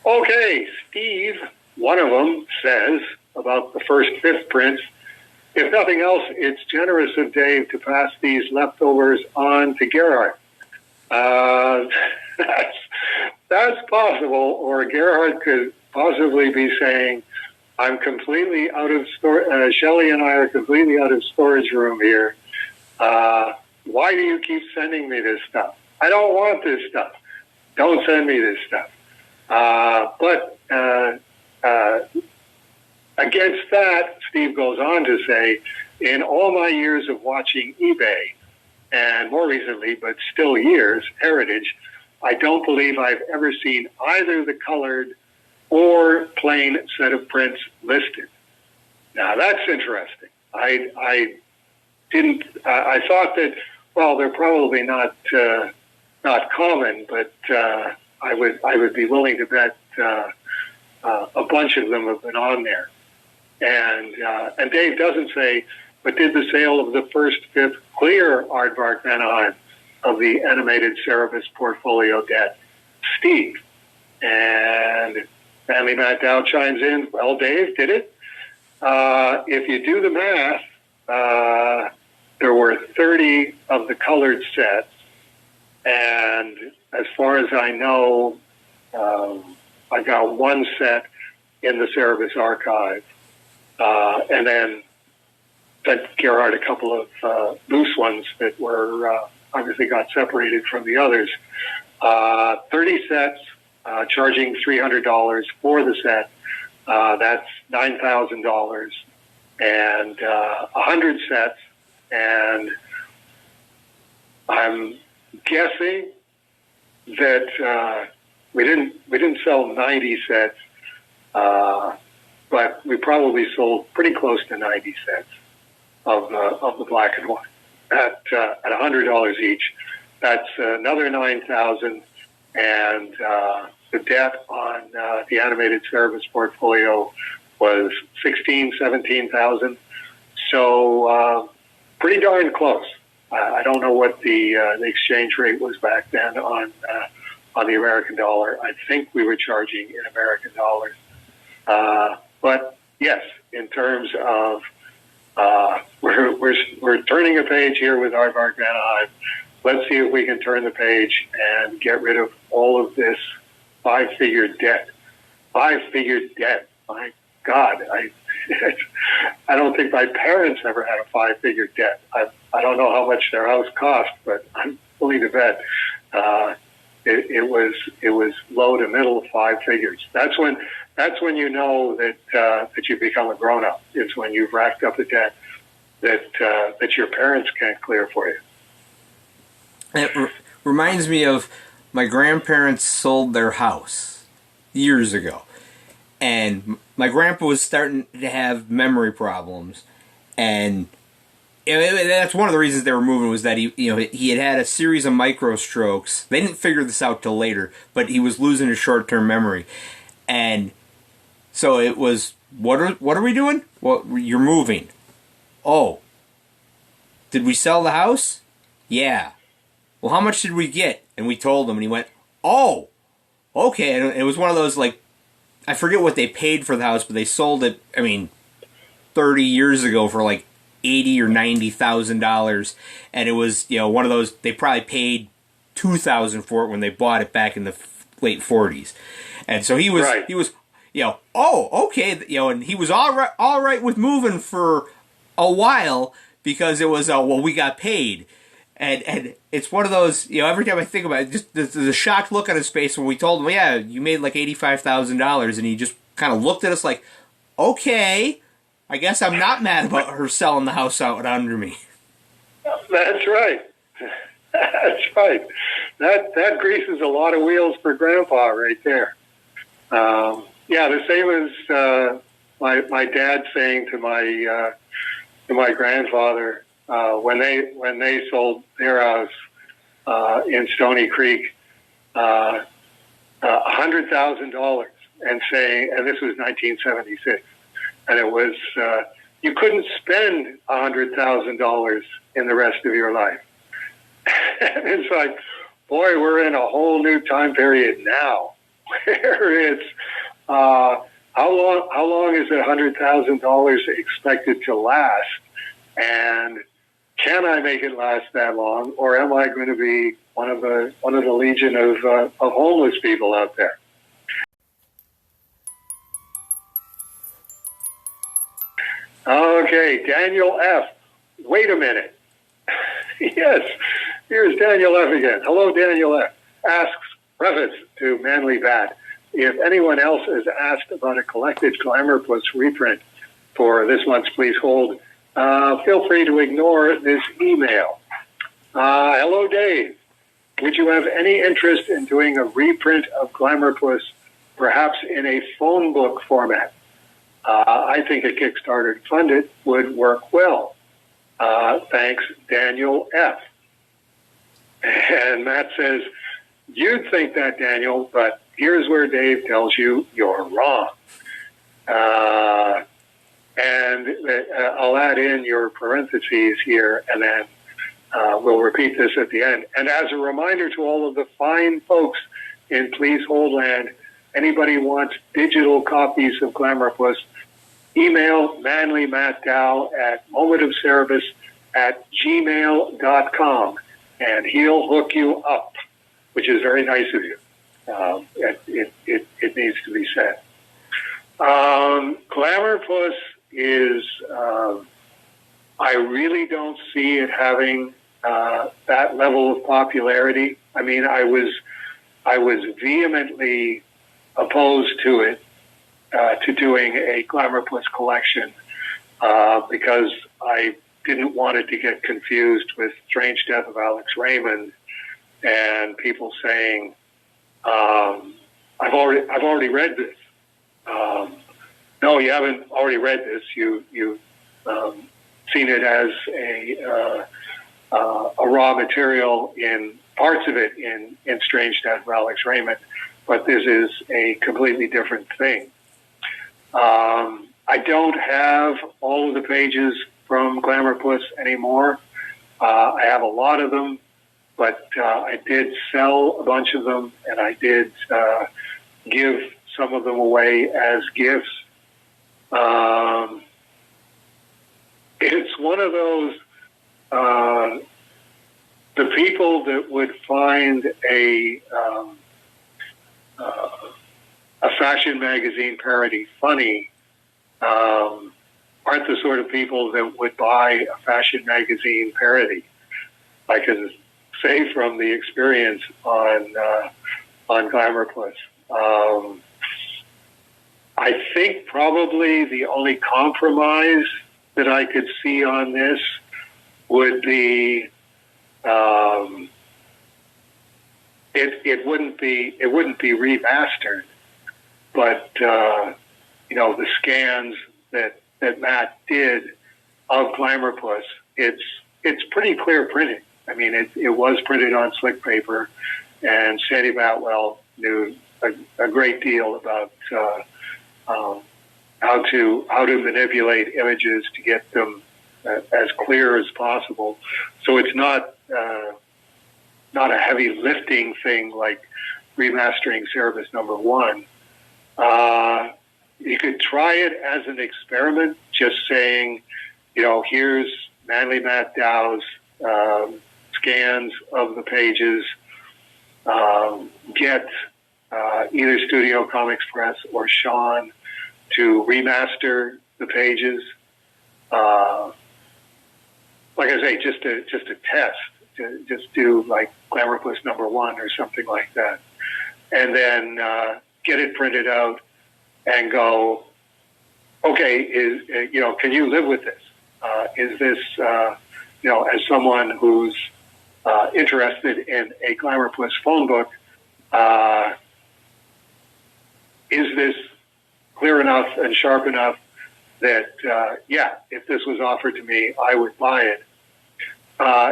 Okay, Steve, one of them says about the first fifth prints, if nothing else, it's generous of Dave to pass these leftovers on to Gerhard. That's possible, or Gerhard could possibly be saying, I'm completely out of storage. Shelley and I are completely out of storage room here. Why do you keep sending me this stuff? I don't want this stuff. Don't send me this stuff. But against that, Steve goes on to say, in all my years of watching eBay, and more recently, but still years, Heritage, I don't believe I've ever seen either the colored or plain set of prints listed. Now that's interesting. I thought that, well, they're probably not common, but I would be willing to bet a bunch of them have been on there. And Dave doesn't say, but did the sale of the first fifth clear aardvark Anaheim of the animated Cerebus portfolio debt? Steve. And Family Matt Dow chimes in, well, Dave, did it? If you do the math, there were 30 of the colored sets, and as far as I know, I got one set in the Cerebus archive, and then sent Gerhard a couple of loose ones that were obviously got separated from the others. 30 sets, charging $300 for the set. That's $9,000, and 100 sets, and I'm guessing that we didn't sell 90 sets, but we probably sold pretty close to 90 sets of the black and white at $100 each. That's another $9,000, and the debt on the animated Cerebus portfolio was $17,000. So pretty darn close. I don't know what the exchange rate was back then on the American dollar. I think we were charging in American dollars. But yes, in terms of we're turning a page here with Aardvark Anaheim. Let's see if we can turn the page and get rid of all of this five-figure debt. Five-figure debt. My God, I don't think my parents ever had a five-figure debt. I don't know how much their house cost, but I'm willing to bet it was low to middle five figures. That's when you know that you've become a grown-up. It's when you've racked up a debt that your parents can't clear for you. It reminds me of my grandparents sold their house years ago, and my grandpa was starting to have memory problems, and that's one of the reasons they were moving, was that he had a series of micro strokes. They didn't figure this out till later, but he was losing his short-term memory, and so it was, what are we doing? Well, you're moving. Oh, did we sell the house? Yeah. Well, how much did we get? And we told him, and he went, oh, okay. And it was one of those, like, I forget what they paid for the house, but they sold it, 30 years ago for like $80,000 or $90,000, and it was, one of those, they probably paid $2,000 for it when they bought it back in the late 40s. And so he was, right. Oh, okay, and he was all right with moving for a while because it was, well, we got paid. And it's one of those, every time I think about it, just the shocked look on his face when we told him, well, yeah, you made like $85,000, and he just kind of looked at us like, okay, I guess I'm not mad about her selling the house out under me. That's right. That's right. That greases a lot of wheels for Grandpa right there. Yeah, the same as my dad saying to my grandfather when they sold their house in Stony Creek, $100,000, and saying, and this was 1976, and it was you couldn't spend $100,000 in the rest of your life. It's like, boy, we're in a whole new time period now. where it's how long is $100,000 expected to last, and can I make it last that long, or am I going to be one of the legion of homeless people out there? Okay, Daniel F. Wait a minute. Yes, here's Daniel F. again. Hello, Daniel F. Asks, preface to Manly Bat, if anyone else has asked about a collected glamourpuss reprint for this month's Please Hold, feel free to ignore this email. Hello, Dave. Would you have any interest in doing a reprint of glamourpuss, perhaps in a phone book format? I think a Kickstarter funded would work well. Thanks, Daniel F. And Matt says, you'd think that, Daniel, but here's where Dave tells you you're wrong. And I'll add in your parentheses here, and then we'll repeat this at the end. And as a reminder to all of the fine folks in Please Hold Land, anybody wants digital copies of glamourpuss, email Manly Matt Dow at momentofservice@gmail.com, and he'll hook you up, which is very nice of you. It needs to be said. Glamourpuss is, I really don't see it having that level of popularity. I mean, I was vehemently opposed to it, to doing a glamourpuss collection, because I didn't want it to get confused with Strange Death of Alex Raymond, and people saying, I've already read this. No, you haven't already read this. You've seen it as a raw material in parts of it in Strange Death of Alex Raymond, but this is a completely different thing. I don't have all of the pages from glamourpuss anymore. I have a lot of them, but I did sell a bunch of them, and I did give some of them away as gifts. It's one of those, the people that would find a fashion magazine parody funny aren't the sort of people that would buy a fashion magazine parody. I can say from the experience on glamourpuss. I think probably the only compromise that I could see on this would be it wouldn't be remastered, but the scans that Matt did of glamourpuss, it's pretty clear printing. I mean, it was printed on slick paper, and Sandy Matwell knew a great deal about how to manipulate images to get them as clear as possible. So it's not a heavy lifting thing like remastering Cerebus #1. You could try it as an experiment, just saying, here's Manly Matt Dow's scans of the pages. Get either Studio Comics Press or Sean to remaster the pages. Like I say, just a test, to just do like glamourpuss #1 or something like that, and then get it printed out and go, okay, can you live with this? Is this, as someone who's interested in a glamourpuss phone book, is this clear enough and sharp enough that, if this was offered to me, I would buy it.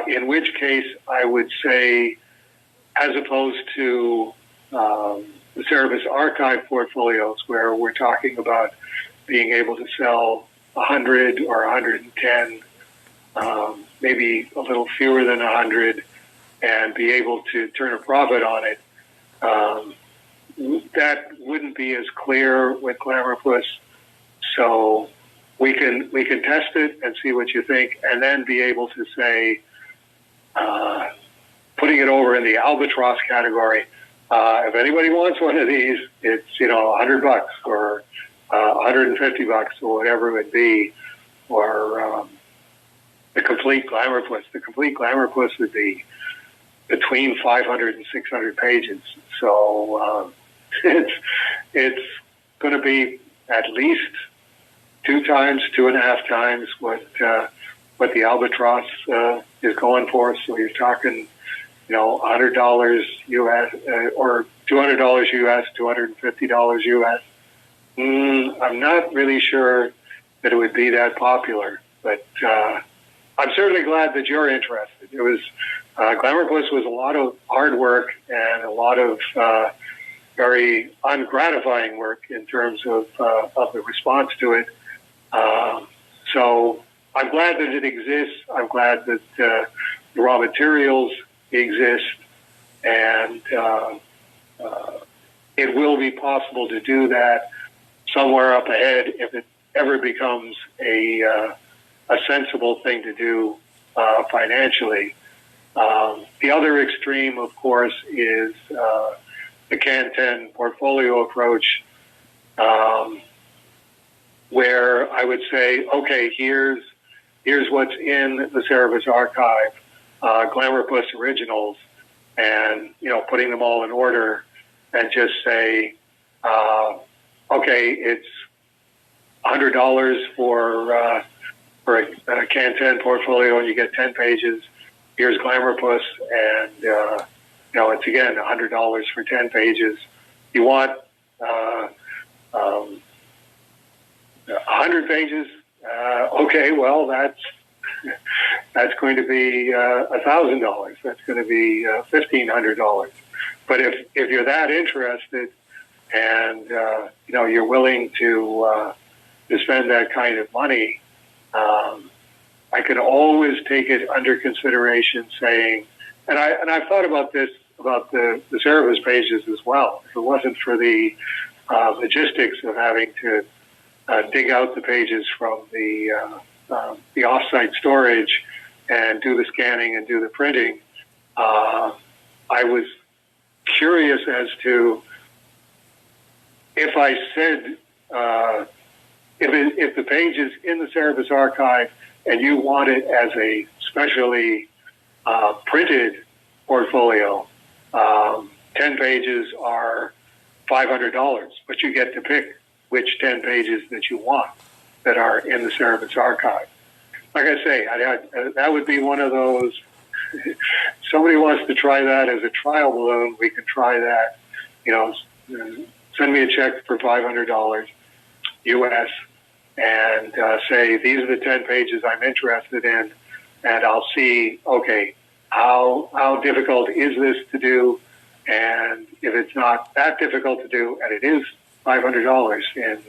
In which case, I would say, as opposed to the Cerebus archive portfolios, where we're talking about being able to sell 100 or 110, maybe a little fewer than 100, and be able to turn a profit on it. that wouldn't be as clear with glamourpuss. So we can test it and see what you think, and then be able to say, putting it over in the albatross category. If anybody wants one of these, it's $100 or $150 or whatever it would be, or the complete glamourpuss. The complete glamourpuss would be between 500 and 600 pages. So it's going to be at least 2.5 times what the albatross is going for. So you're talking, $100 US or $200 US, $250 US. I'm not really sure that it would be that popular, but I'm certainly glad that you're interested. It was glamourpuss was a lot of hard work and a lot of very ungratifying work in terms of the response to it. So I'm glad that it exists. I'm glad that the raw materials exist, and it will be possible to do that somewhere up ahead if it ever becomes a sensible thing to do financially. The other extreme, of course, is the Can 10 portfolio approach, where I would say, okay, here's what's in the Cerebus archive, glamourpuss originals, and putting them all in order, and just say, okay, it's $100 for a Can 10 portfolio, and you get 10 pages. Here's glamourpuss, and it's again $100 for 10 pages. You want 100 pages? Okay, well that's going to be $1,000. That's going to be $1,500. But if you're that interested, and you're willing to spend that kind of money, I could always take it under consideration, saying, and I've thought about this about the Cerebus pages as well. If it wasn't for the logistics of having to dig out the pages from the offsite storage and do the scanning and do the printing, I was curious as to if I said if the page is in the Cerebus archive and you want it as a specially printed portfolio, 10 pages are $500, but you get to pick which 10 pages that you want that are in the Cerebus archive. Like I say, that would be one of those. Somebody wants to try that as a trial balloon, we can try that. Send me a check for $500 US and say, these are the 10 pages I'm interested in, and I'll see, okay, how difficult is this to do? And if it's not that difficult to do, and it is $500 in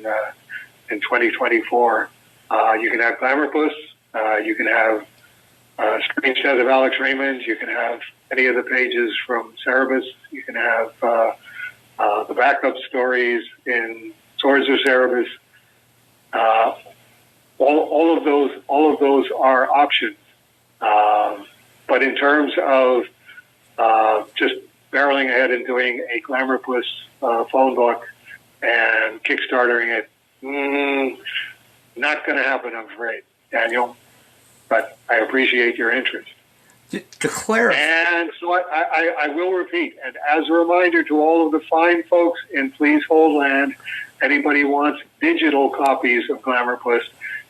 2024, you can have glamourpuss, you can have Strange Death of Alex Raymond, you can have any of the pages from Cerebus, you can have the backup stories in Swords of Cerebus. All of those are options. But in terms of just barreling ahead and doing a glamourpuss phone book and kickstartering it, not going to happen, I'm afraid, Daniel. But I appreciate your interest. To clarify. And so I will repeat, and as a reminder to all of the fine folks in Please Hold Land, anybody wants digital copies of glamourpuss,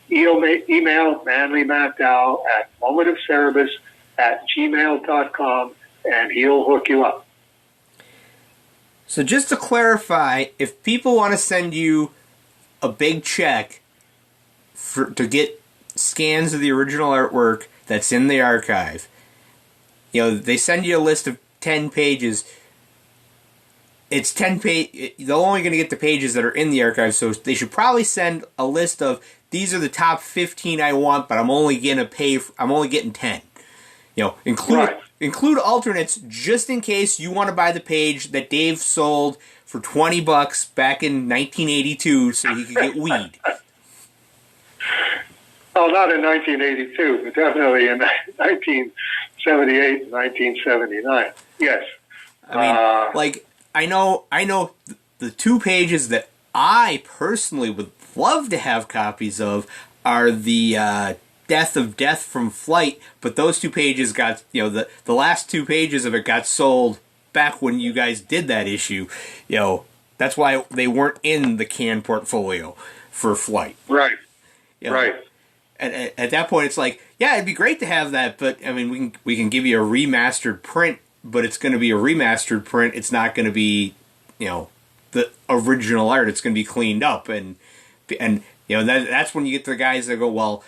email Manly Matt Dow at momentofcerebus@gmail.com, and he'll hook you up. So just to clarify, if people want to send you a big check to get scans of the original artwork that's in the archive, they send you a list of 10 pages. It's 10 they're only going to get the pages that are in the archive, so they should probably send a list of, these are the top 15 I want, but I'm only getting 10. include alternates just in case you want to buy the page that Dave sold for $20 back in 1982 so he could get weed. Well, not in 1982, but definitely in 1978 and 1979. Yes. I mean, I know the two pages that I personally would love to have copies of are the Death of Death from Flight, but those two pages got, the last two pages of it got sold back when you guys did that issue. That's why they weren't in the canned portfolio for Flight. Right. Right. And at that point, it's like, yeah, it'd be great to have that, but I mean, we can give you a remastered print, but it's going to be a remastered print. It's not going to be, the original art. It's going to be cleaned up, and that's when you get to the guys that go, well,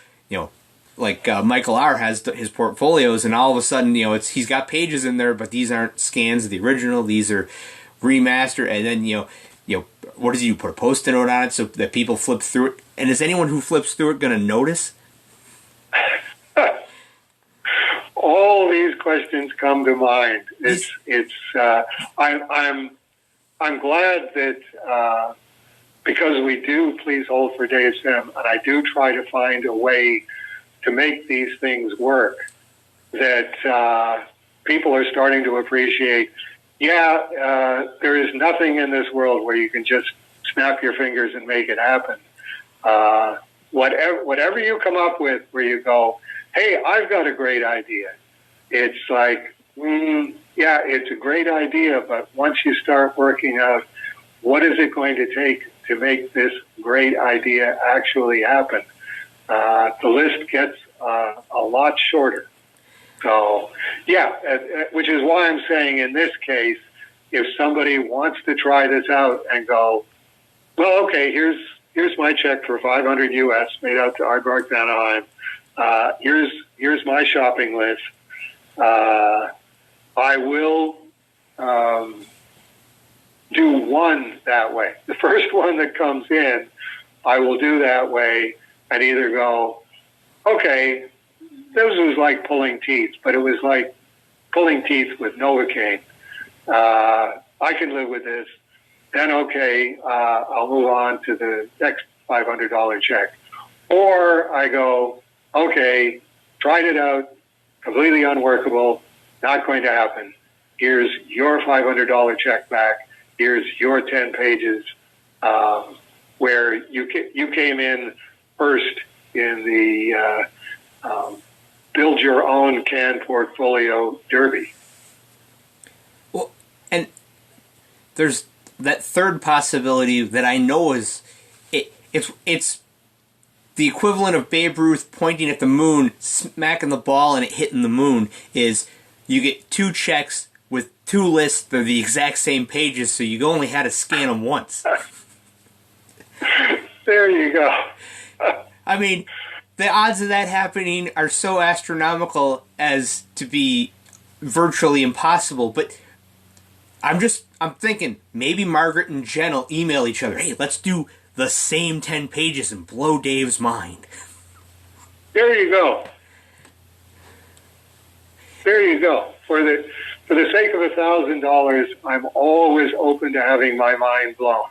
like Michael R. has his portfolios, and all of a sudden, he's got pages in there, but these aren't scans of the original. These are remastered, and then what does he do? Put a post-it note on it so that people flip through it. And is anyone who flips through it going to notice? All these questions come to mind. I'm glad that because we do Please Hold for Dave Sim, and I do try to find a way to make these things work, that people are starting to appreciate. There is nothing in this world where you can just snap your fingers and make it happen. Whatever you come up with where you go, hey, I've got a great idea. It's like, it's a great idea, but once you start working out, what is it going to take to make this great idea actually happen? The list gets a lot shorter. So, which is why I'm saying in this case, if somebody wants to try this out and go, well, okay, here's my check for $500 US made out to Aardvark Anaheim. Here's my shopping list. I will do one that way. The first one that comes in, I will do that way and either go, okay, this was like pulling teeth, but it was like pulling teeth with Novocaine. I can live with this. Then, okay, I'll move on to the next $500 check. Or I go, okay, tried it out, completely unworkable, not going to happen. Here's your $500 check back. Here's your 10 pages where you came in first in the build your own canned portfolio derby. Well, and there's that third possibility that I know is it's the equivalent of Babe Ruth pointing at the moon, smacking the ball, and it hitting the moon. Is you get two checks with two lists that are the exact same pages, so you only had to scan them once. There you go. I mean, the odds of that happening are so astronomical as to be virtually impossible. But I'm thinking maybe Margaret and Jen will email each other. Hey, let's do the same 10 pages and blow Dave's mind. There you go. There you go. For the sake of $1,000, I'm always open to having my mind blown.